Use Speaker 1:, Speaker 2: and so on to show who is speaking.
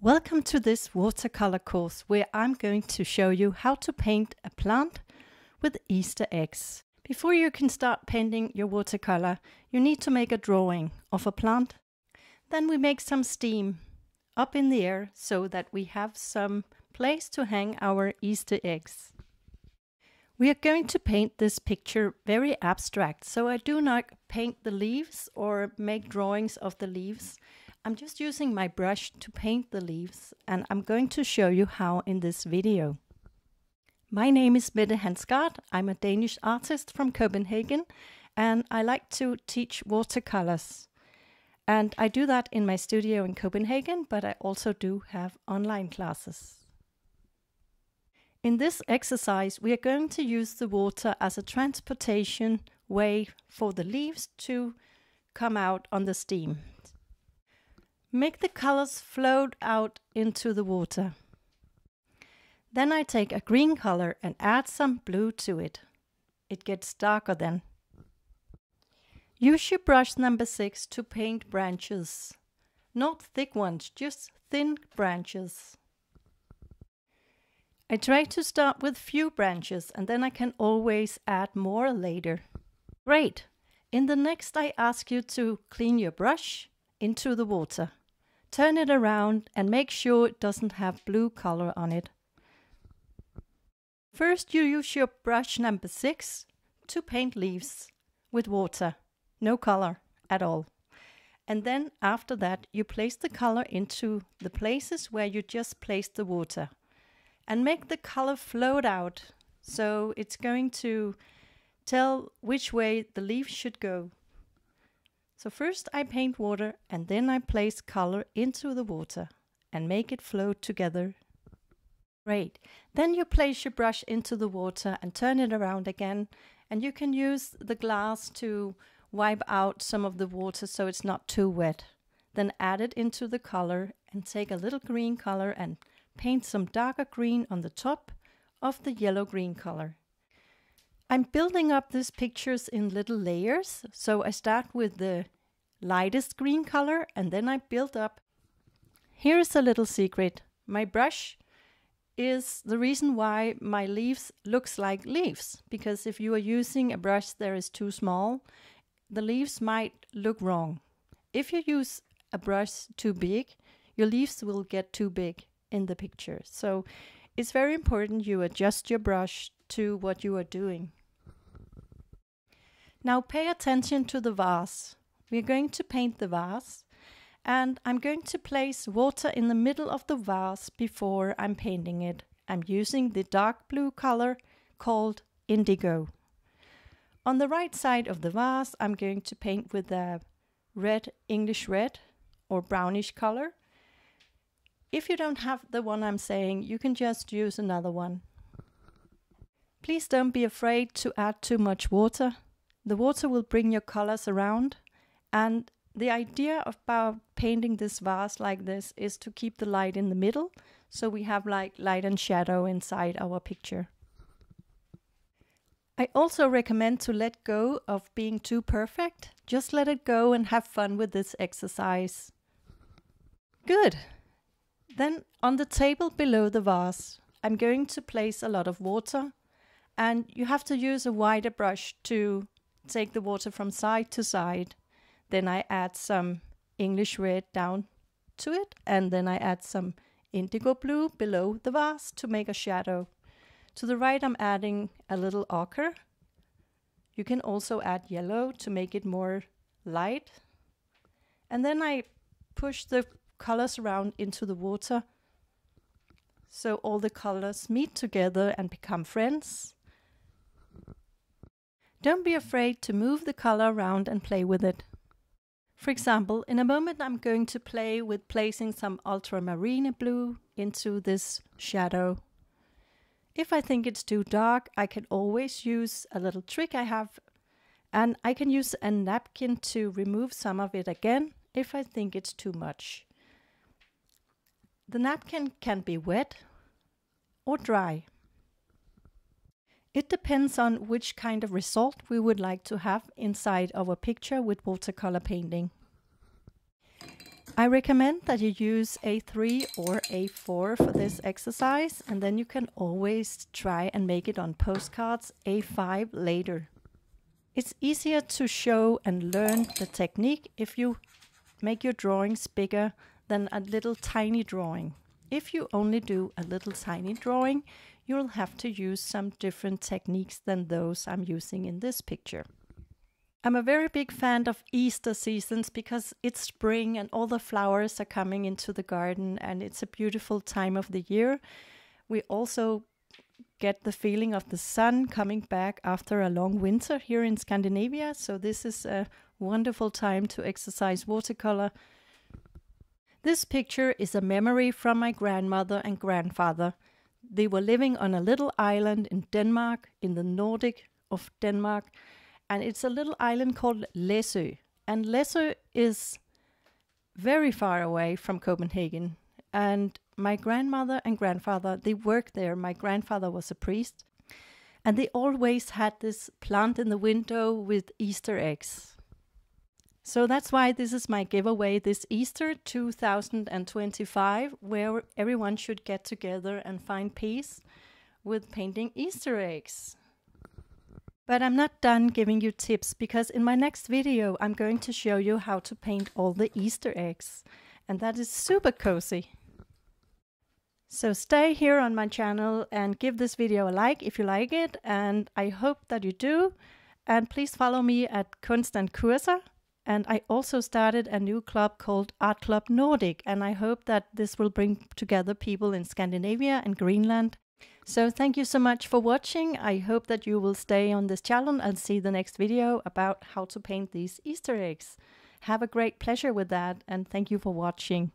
Speaker 1: Welcome to this watercolor course where I'm going to show you how to paint a plant with Easter eggs. Before you can start painting your watercolor, you need to make a drawing of a plant. Then we make some steam up in the air so that we have some place to hang our Easter eggs. We are going to paint this picture very abstract, so I do not paint the leaves or make drawings of the leaves. I'm just using my brush to paint the leaves, and I'm going to show you how in this video. My name is Mette Hansgaard. I'm a Danish artist from Copenhagen, and I like to teach watercolors. And I do that in my studio in Copenhagen, but I also do have online classes. In this exercise, we are going to use the water as a transportation way for the leaves to come out on the steam. Make the colors float out into the water. Then I take a green color and add some blue to it. It gets darker then. Use your brush number 6 to paint branches. Not thick ones, just thin branches. I try to start with few branches and then I can always add more later. Great! In the next I ask you to clean your brush into the water. Turn it around and make sure it doesn't have blue color on it. First you use your brush number 6 to paint leaves with water, no color at all. And then after that you place the color into the places where you just placed the water. And make the color float out, so it's going to tell which way the leaves should go. So first I paint water and then I place color into the water and make it float together. Great. Then you place your brush into the water and turn it around again, and you can use the glass to wipe out some of the water so it's not too wet. Then add it into the color and take a little green color and paint some darker green on the top of the yellow-green color. I'm building up these pictures in little layers, so I start with the lightest green color and then I build up. Here's a little secret. My brush is the reason why my leaves looks like leaves, because if you are using a brush that is too small, the leaves might look wrong. If you use a brush too big, your leaves will get too big in the picture. So it's very important you adjust your brush to what you are doing. Now pay attention to the vase. We're going to paint the vase, and I'm going to place water in the middle of the vase before I'm painting it. I'm using the dark blue color called indigo. On the right side of the vase, I'm going to paint with a red, English red or brownish color. If you don't have the one I'm saying, you can just use another one. Please don't be afraid to add too much water. The water will bring your colors around, and the idea about painting this vase like this is to keep the light in the middle, so we have like light and shadow inside our picture. I also recommend to let go of being too perfect. Just let it go and have fun with this exercise. Good! Then on the table below the vase, I'm going to place a lot of water, and you have to use a wider brush to take the water from side to side. Then I add some English red down to it, and then I add some indigo blue below the vase to make a shadow. To the right I'm adding a little ochre. You can also add yellow to make it more light. And then I push the colors around into the water so all the colors meet together and become friends. Don't be afraid to move the color around and play with it. For example, in a moment I'm going to play with placing some ultramarine blue into this shadow. If I think it's too dark, I can always use a little trick I have, and I can use a napkin to remove some of it again if I think it's too much. The napkin can be wet or dry. It depends on which kind of result we would like to have inside our picture with watercolor painting. I recommend that you use A3 or A4 for this exercise, and then you can always try and make it on postcards A5 later. It's easier to show and learn the technique if you make your drawings bigger than a little tiny drawing. If you only do a little tiny drawing, you'll have to use some different techniques than those I'm using in this picture. I'm a very big fan of Easter seasons because it's spring and all the flowers are coming into the garden and it's a beautiful time of the year. We also get the feeling of the sun coming back after a long winter here in Scandinavia, so this is a wonderful time to exercise watercolor. This picture is a memory from my grandmother and grandfather. They were living on a little island in Denmark, in the Nordic of Denmark, and it's a little island called Læsø. And Læsø is very far away from Copenhagen. And my grandmother and grandfather, they worked there. My grandfather was a priest. And they always had this plant in the window with Eastereggs. So that's why this is my giveaway this Easter 2025, where everyone should get together and find peace with painting Easter eggs. But I'm not done giving you tips, because in my next video I'm going to show you how to paint all the Easter eggs, and that is super cozy. So stay here on my channel and give this video a like if you like it, and I hope that you do. And please follow me at Kunst and Kurser. And I also started a new club called Art Club Nordic, and I hope that this will bring together people in Scandinavia and Greenland. So thank you so much for watching. I hope that you will stay on this channel and see the next video about how to paint these Easter eggs. Have a great pleasure with that, and thank you for watching.